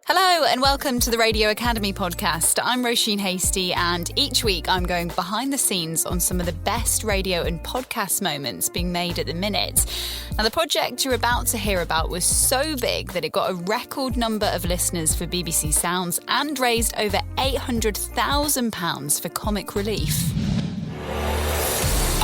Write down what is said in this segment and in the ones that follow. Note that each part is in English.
Hello and welcome to the Radio Academy podcast. I'm Roisin Hasty, and each week I'm going behind the scenes on some of the best radio and podcast moments being made at the minute. Now, the project you're about to hear about was so big that it got a record number of listeners for BBC Sounds and raised over £800,000 for comic relief.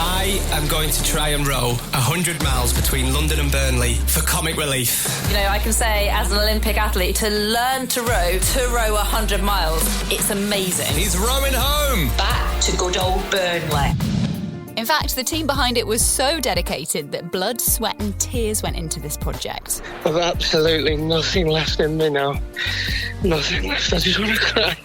I am going to try and row 100 miles between London and Burnley for comic relief. You know, I can say as an Olympic athlete, to learn to row 100 miles, it's amazing. He's rowing home. Back to good old Burnley. In fact, the team behind it was so dedicated that blood, sweat and tears went into this project. I've absolutely nothing left in me now. Nothing left. I just want to cry.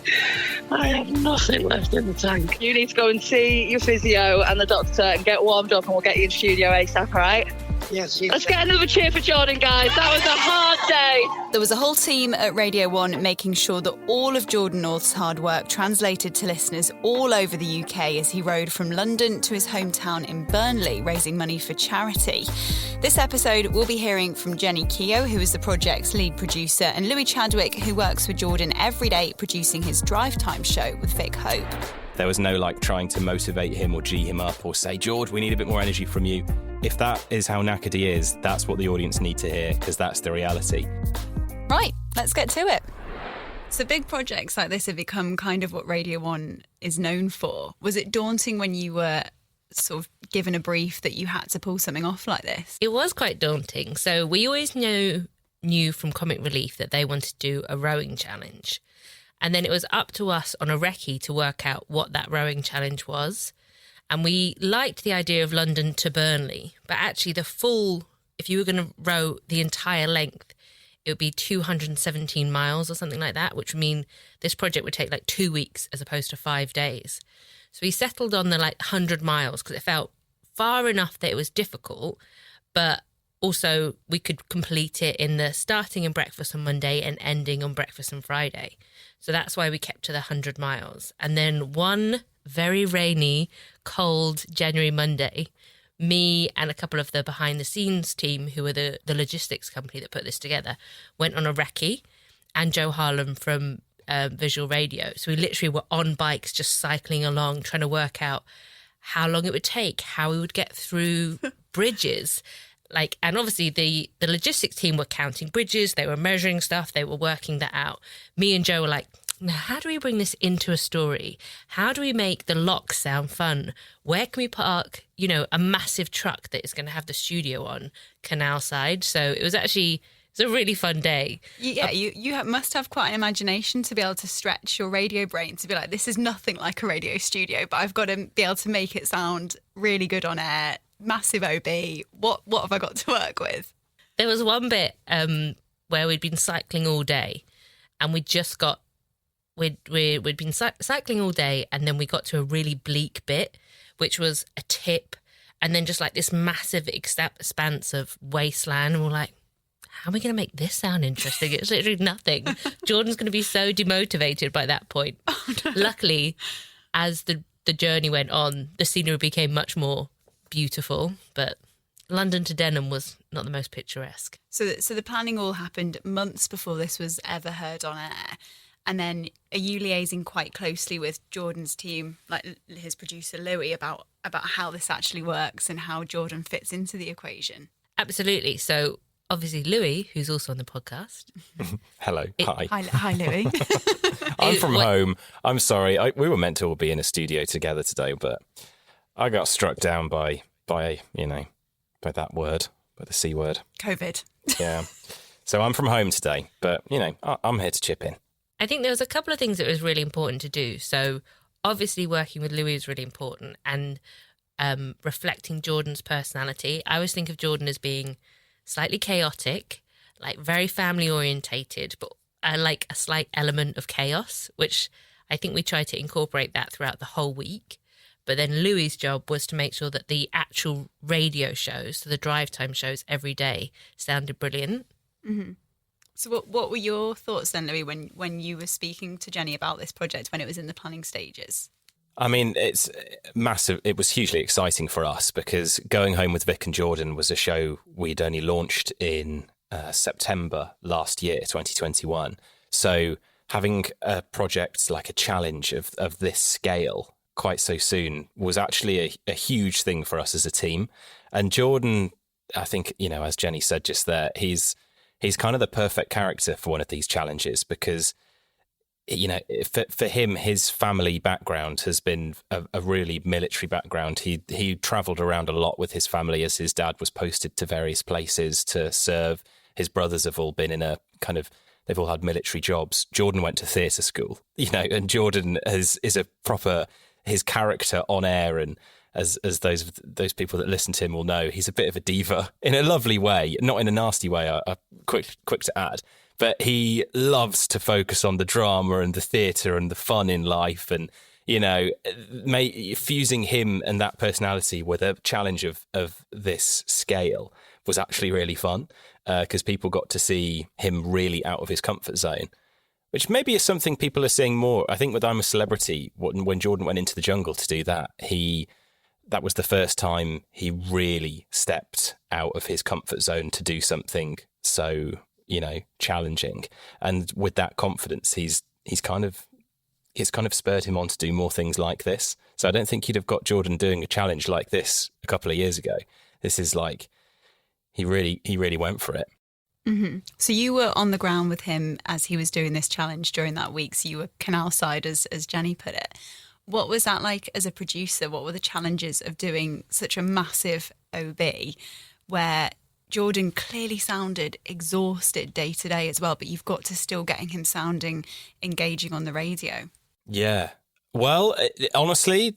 I have nothing left in the tank. You need to go and see your physio and the doctor and get warmed up, and we'll get you in studio ASAP, all right? Yes. Let's get another cheer for Jordan, guys. That was a hard day. There was a whole team at Radio 1 making sure that all of Jordan North's hard work translated to listeners all over the UK as he rode from London to his hometown in Burnley, raising money for charity. This episode, we'll be hearing from Jenny Keogh, who is the project's lead producer, and Louis Chadwick, who works with Jordan every day producing his drive time show with Vic Hope. There was no trying to motivate him or G him up or say, George, we need a bit more energy from you. If that is how knackered he is, that's what the audience need to hear, because that's the reality. Right, let's get to it. So big projects like this have become kind of what Radio 1 is known for. Was it daunting when you were sort of given a brief that you had to pull something off like this? It was quite daunting. So we always knew from Comic Relief that they wanted to do a rowing challenge. And then it was up to us on a recce to work out what that rowing challenge was. And we liked the idea of London to Burnley, but actually if you were going to row the entire length, it would be 217 miles or something like that, which would mean this project would take 2 weeks as opposed to 5 days. So we settled on the 100 miles because it felt far enough that it was difficult, but also we could complete it in the starting in breakfast on Monday and ending on breakfast on Friday. So that's why we kept to the 100 miles. And then one very rainy, cold January Monday, me and a couple of the behind-the-scenes team, who were the logistics company that put this together, went on a recce, and Joe Harlem from Visual Radio. So we literally were on bikes just cycling along, trying to work out how long it would take, how we would get through bridges. And obviously the logistics team were counting bridges, they were measuring stuff, they were working that out. Me and Joe were like, now, how do we bring this into a story? How do we make the locks sound fun? Where can we park, a massive truck that is going to have the studio on canal side? So it was a really fun day. Yeah, you must have quite an imagination to be able to stretch your radio brain to be like, this is nothing like a radio studio, but I've got to be able to make it sound really good on air. Massive OB. What have I got to work with? There was one bit where we'd been cycling all day, and we'd been cycling all day, and then we got to a really bleak bit, which was a tip, and then just this massive expanse of wasteland, and we're like, how are we going to make this sound interesting? It's literally nothing. Jordan's going to be so demotivated by that point. Oh, no. Luckily, as the journey went on, the scenery became much more beautiful, but London to Denham was not the most picturesque. So the planning all happened months before this was ever heard on air. And then are you liaising quite closely with Jordan's team, his producer Louis, about how this actually works and how Jordan fits into the equation? Absolutely. So obviously Louis, who's also on the podcast. Hello. Hi. Hi, Louis. I'm from home. I'm sorry. We were meant to all be in a studio together today, but I got struck down by that word, by the C word. COVID. Yeah. So I'm from home today, but, I'm here to chip in. I think there was a couple of things that was really important to do. So obviously working with Louis is really important, and reflecting Jordan's personality. I always think of Jordan as being slightly chaotic, very family orientated, but a slight element of chaos, which I think we tried to incorporate that throughout the whole week. But then Louis' job was to make sure that the actual radio shows, so the drive time shows every day, sounded brilliant. Mm-hmm. So what were your thoughts then, Louis, when you were speaking to Jenny about this project when it was in the planning stages? I mean, it's massive. It was hugely exciting for us because Going Home with Vic and Jordan was a show we'd only launched in September last year, 2021. So having a project like a challenge of this scale quite so soon was actually a huge thing for us as a team. And Jordan, I think, as Jenny said just there, he's kind of the perfect character for one of these challenges because, for him, his family background has been a really military background. He travelled around a lot with his family as his dad was posted to various places to serve. His brothers have all been in a kind of, they've all had military jobs. Jordan went to theatre school, and Jordan is a proper, his character on air, and as those people that listen to him will know, he's a bit of a diva in a lovely way, not in a nasty way, quick to add. But he loves to focus on the drama and the theatre and the fun in life. And, fusing him and that personality with a challenge of this scale was actually really fun because people got to see him really out of his comfort zone, which maybe is something people are seeing more. I think with I'm a Celebrity, when Jordan went into the jungle to do that, that was the first time he really stepped out of his comfort zone to do something so, challenging. And with that confidence, he's kind of spurred him on to do more things like this. So I don't think you'd have got Jordan doing a challenge like this a couple of years ago. This is like, he really went for it. Mm-hmm. So you were on the ground with him as he was doing this challenge during that week. So you were canal side, as Jenny put it. What was that like as a producer? What were the challenges of doing such a massive OB where Jordan clearly sounded exhausted day to day as well, but you've got to still getting him sounding engaging on the radio? Yeah. Well, honestly,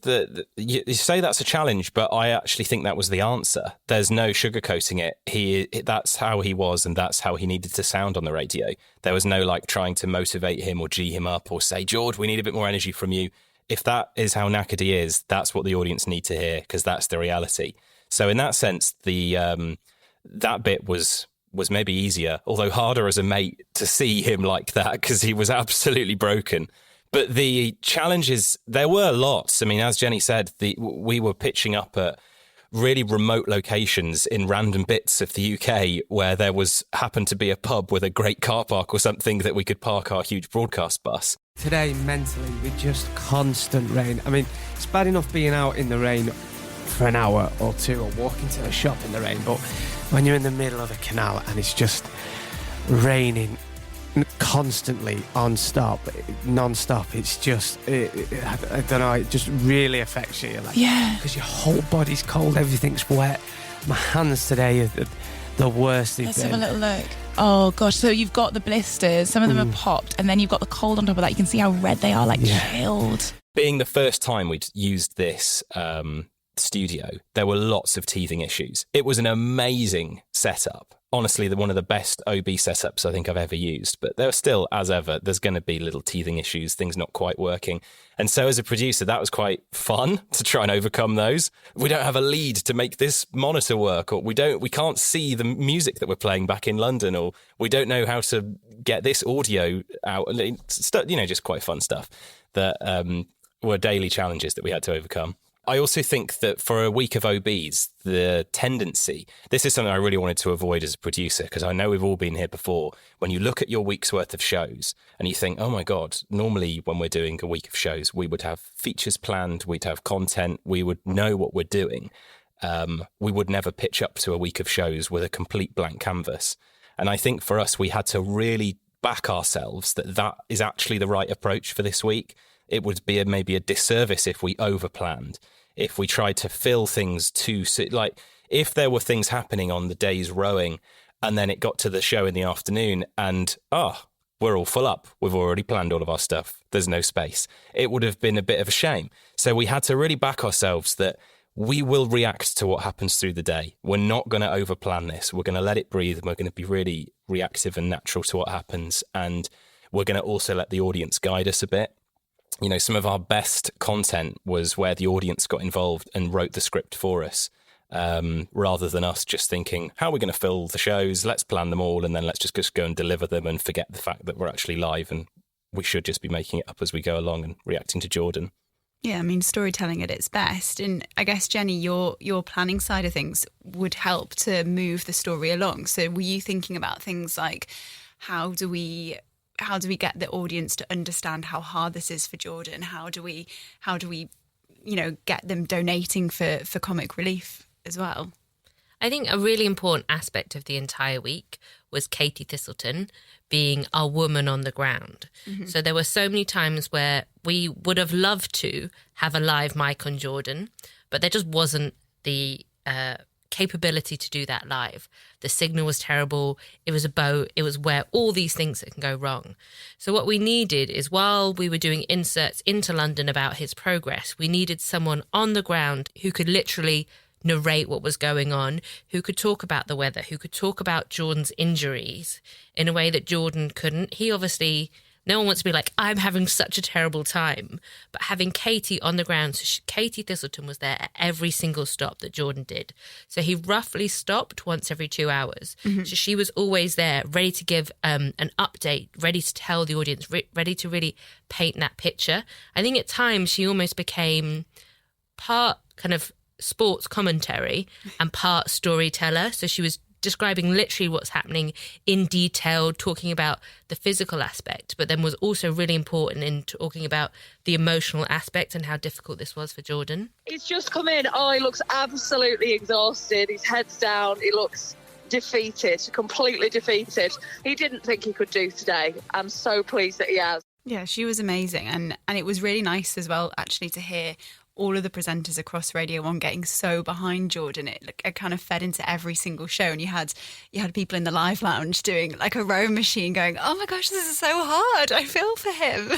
you say that's a challenge, but I actually think that was the answer. There's no sugarcoating it. That's how he was, and that's how he needed to sound on the radio. There was no trying to motivate him or G him up or say, George, we need a bit more energy from you. If that is how knackered he is, that's what the audience need to hear because that's the reality. So in that sense, that bit was maybe easier, although harder as a mate to see him like that because he was absolutely broken. But the challenges, there were lots. I mean, as Jenny said, we were pitching up at really remote locations in random bits of the UK where there happened to be a pub with a great car park or something that we could park our huge broadcast bus. Today, mentally, with just constant rain. I mean, it's bad enough being out in the rain for an hour or two or walking to the shop in the rain, but when you're in the middle of a canal and it's just raining constantly non-stop, it's just I don't know, it just really affects you, because your whole body's cold, everything's wet. My hands today are the worst they've been. Let's have a little look. Oh gosh, so you've got the blisters, some of them are popped, and then you've got the cold on top of that. You can see how red they are, chilled. Being the first time we'd used this studio, there were lots of teething issues. It was an amazing setup. Honestly, one of the best OB setups I think I've ever used. But there are still, as ever, there's going to be little teething issues, things not quite working. And so as a producer, that was quite fun to try and overcome those. We don't have a lead to make this monitor work, or we can't see the music that we're playing back in London, or we don't know how to get this audio out. Just quite fun stuff that were daily challenges that we had to overcome. I also think that for a week of OBs, the tendency, this is something I really wanted to avoid as a producer, because I know we've all been here before. When you look at your week's worth of shows and you think, oh my God, normally when we're doing a week of shows, we would have features planned, we'd have content, we would know what we're doing. We would never pitch up to a week of shows with a complete blank canvas. And I think for us, we had to really back ourselves that is actually the right approach for this week. It would be maybe a disservice if we overplanned, if we tried to fill things too soon. If there were things happening on the day's rowing and then it got to the show in the afternoon and, we're all full up. We've already planned all of our stuff. There's no space. It would have been a bit of a shame. So we had to really back ourselves that we will react to what happens through the day. We're not going to overplan this. We're going to let it breathe. And we're going to be really reactive and natural to what happens. And we're going to also let the audience guide us a bit. Some of our best content was where the audience got involved and wrote the script for us, rather than us just thinking, how are we going to fill the shows? Let's plan them all and then let's just go and deliver them and forget the fact that we're actually live and we should just be making it up as we go along and reacting to Jordan. Yeah, I mean, storytelling at its best. And I guess, Jenny, your planning side of things would help to move the story along. So were you thinking about things like, how do we get the audience to understand how hard this is for Jordan? How do we get them donating for comic relief as well? I think a really important aspect of the entire week was Katie Thistleton being our woman on the ground. Mm-hmm. So there were so many times where we would have loved to have a live mic on Jordan, but there just wasn't the capability to do that live. The signal was terrible. It was a boat. It was where all these things that can go wrong. So what we needed is, while we were doing inserts into London about his progress, we needed someone on the ground who could literally narrate what was going on, who could talk about the weather, who could talk about Jordan's injuries in a way that Jordan couldn't. He obviously, no one wants to be like, I'm having such a terrible time. But having Katie on the ground, so Katie Thistleton was there at every single stop that Jordan did. So he roughly stopped once every 2 hours. Mm-hmm. So she was always there, ready to give an update, ready to tell the audience, ready to really paint that picture. I think at times she almost became part kind of sports commentary and part storyteller. So she was describing literally what's happening in detail, talking about the physical aspect, but then was also really important in talking about the emotional aspect and how difficult this was for Jordan. He's just come in. Oh, he looks absolutely exhausted. His head's down. He looks defeated, completely defeated. He didn't think he could do today. I'm so pleased that he has. Yeah, she was amazing. And it was really nice as well, actually, to hear all of the presenters across Radio 1 getting so behind Jordan. It kind of fed into every single show, and you had people in the live lounge doing like a rowing machine going, oh my gosh, this is so hard, I feel for him.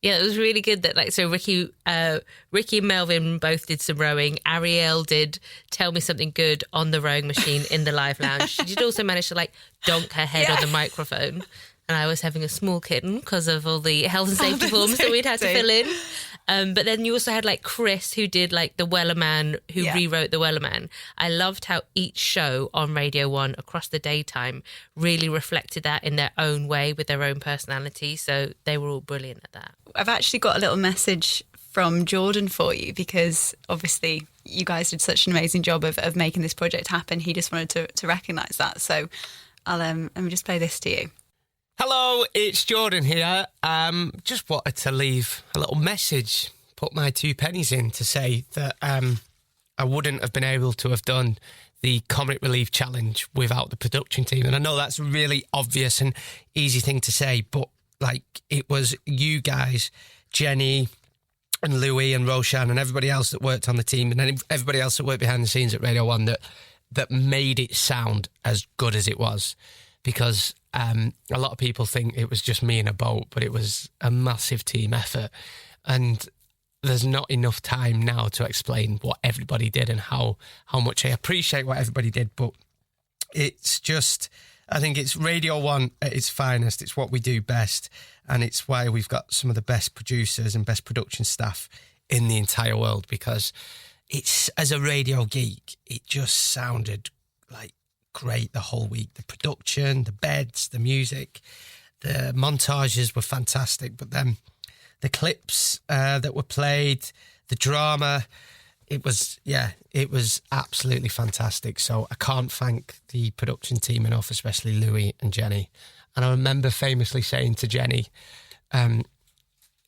Yeah, it was really good that so Ricky and Melvin both did some rowing. Ariel did Tell Me Something Good on the rowing machine in the live lounge. She did also manage to donk her head on the microphone, and I was having a small kitten because of all the health and safety forms that we'd had to fill in. But then you also had Chris, who did the Wellerman, who rewrote the Wellerman. I loved how each show on Radio 1 across the daytime really reflected that in their own way with their own personality. So they were all brilliant at that. I've actually got a little message from Jordan for you, because obviously you guys did such an amazing job of making this project happen. He just wanted to recognise that. So I'll let me just play this to you. Hello, it's Jordan here. Just wanted to leave a little message, put my 2 pennies in to say that I wouldn't have been able to have done the Comic Relief Challenge without the production team. And I know that's a really obvious and easy thing to say, but it was you guys, Jenny and Louis and Roisin and everybody else that worked on the team, and then everybody else that worked behind the scenes at Radio 1 that made it sound as good as it was. Because a lot of people think it was just me in a boat, but it was a massive team effort. And there's not enough time now to explain what everybody did and how much I appreciate what everybody did. But it's just, I think it's Radio 1 at its finest. It's what we do best. And it's why we've got some of the best producers and best production staff in the entire world. Because it's, as a radio geek, it just sounded great the whole week. The production, the beds, the music, the montages were fantastic, but then the clips that were played, the drama, it was absolutely fantastic. So I can't thank the production team enough, especially Louis and Jenny. And I remember famously saying to Jenny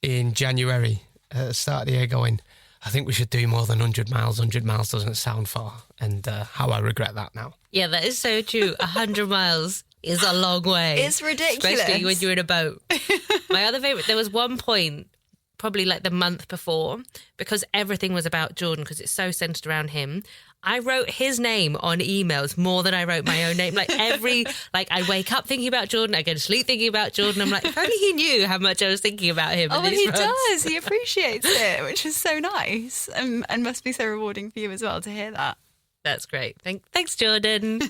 in January at the start of the year, going, I think we should do more than 100 miles. 100 miles doesn't sound far. And how I regret that now. Yeah, that is so true. 100 miles is a long way. It's ridiculous. Especially when you're in a boat. My other favourite, there was one point, probably the month before, because everything was about Jordan, because it's so centred around him. I wrote his name on emails more than I wrote my own name. I wake up thinking about Jordan, I go to sleep thinking about Jordan. I'm if only he knew how much I was thinking about him. Oh, he does. He appreciates it, which is so nice, and must be so rewarding for you as well to hear that. That's great. Thanks, Jordan.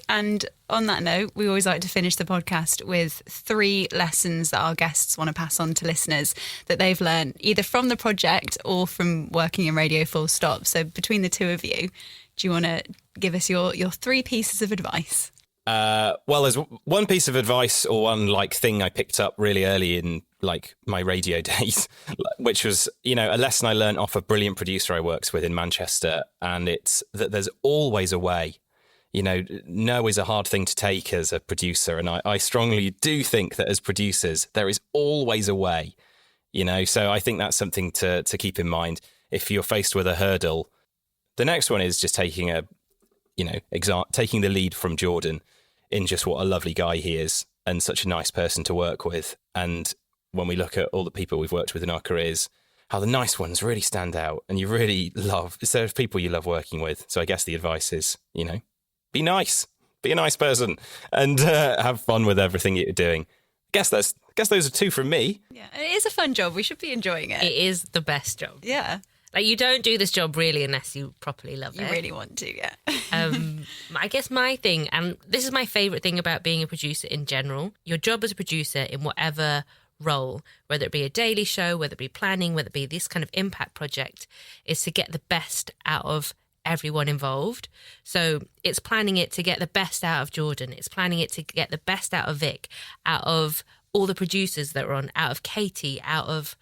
And on that note, we always like to finish the podcast with 3 lessons that our guests want to pass on to listeners that they've learned either from the project or from working in radio full stop. So between the two of you, do you want to give us your 3 pieces of advice? Well, there's one piece of advice or one thing I picked up really early in my radio days, which was, a lesson I learned off a brilliant producer I worked with in Manchester. And it's that there's always a way. no is a hard thing to take as a producer. And I strongly do think that as producers, there is always a way, so I think that's something to keep in mind. If you're faced with a hurdle, the next one is just taking taking the lead from Jordan in just what a lovely guy he is and such a nice person to work with. And when we look at all the people we've worked with in our careers, how the nice ones really stand out and you really love, there's people you love working with. So I guess the advice is, be nice, be a nice person and have fun with everything you're doing. I guess those are two from me. Yeah, it is a fun job. We should be enjoying it. It is the best job. Yeah. Like, you don't do this job really unless you properly love it. You really want to, yeah. I guess my thing, and this is my favourite thing about being a producer in general, your job as a producer in whatever role, whether it be a daily show, whether it be planning, whether it be this kind of impact project, is to get the best out of everyone involved. So it's planning it to get the best out of Jordan. It's planning it to get the best out of Vic, out of all the producers that are on, out of Katie, out of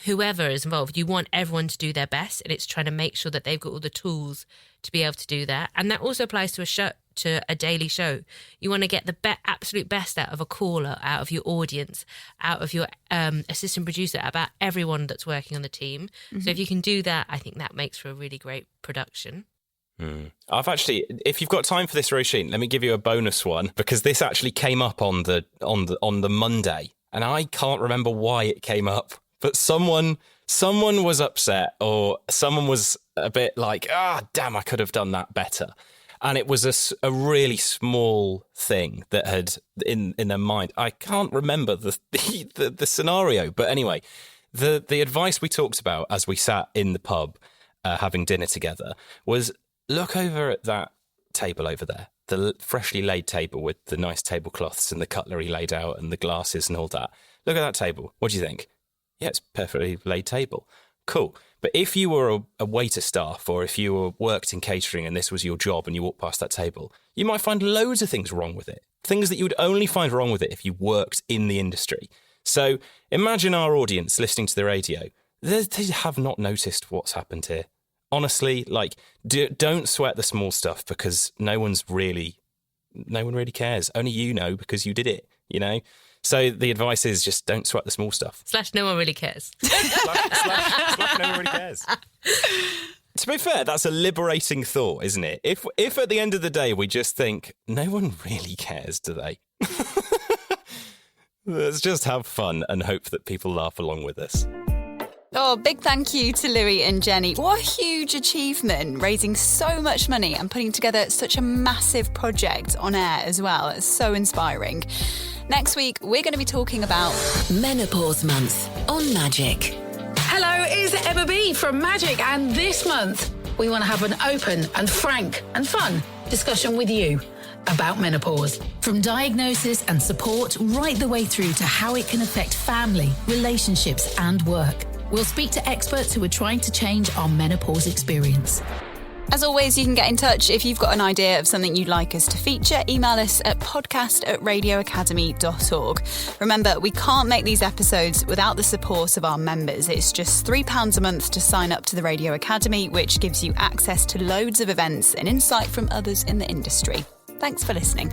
whoever is involved. You want everyone to do their best, and it's trying to make sure that they've got all the tools to be able to do that. And that also applies to a show, to a daily show. You want to get the absolute best out of a caller, out of your audience, out of your assistant producer, about everyone that's working on the team. Mm-hmm. So if you can do that, I think that makes for a really great production. I've actually, if you've got time for this, Roisin, let me give you a bonus one, because this actually came up on the Monday, and I can't remember why it came up. But someone was upset, or someone was a bit like, damn, I could have done that better. And it was a really small thing that had in their mind. I can't remember the scenario. But anyway, the advice we talked about as we sat in the pub having dinner together was, look over at that table over there, the freshly laid table with the nice tablecloths and the cutlery laid out and the glasses and all that. Look at that table. What do you think? Yeah, it's perfectly laid table. Cool. But if you were a waiter staff, or if you worked in catering and this was your job and you walked past that table, you might find loads of things wrong with it. Things that you would only find wrong with it if you worked in the industry. So imagine our audience listening to the radio. They have not noticed what's happened here. Honestly, don't sweat the small stuff, because no one really cares. Only you know, because you did it, So the advice is just don't sweat the small stuff. / no one really cares. / no one really cares. To be fair, that's a liberating thought, isn't it? If at the end of the day we just think, no one really cares, do they? Let's just have fun and hope that people laugh along with us. Oh, big thank you to Louis and Jenny. What a huge achievement, raising so much money and putting together such a massive project on air as well. It's so inspiring. Next week, we're going to be talking about Menopause Month on Magic. Hello, it's Emma B from Magic, and this month we want to have an open and frank and fun discussion with you about menopause. From diagnosis and support right the way through to how it can affect family, relationships and work. We'll speak to experts who are trying to change our menopause experience. As always, you can get in touch if you've got an idea of something you'd like us to feature. Email us at podcast@radioacademy.org. Remember, we can't make these episodes without the support of our members. It's just £3 a month to sign up to the Radio Academy, which gives you access to loads of events and insight from others in the industry. Thanks for listening.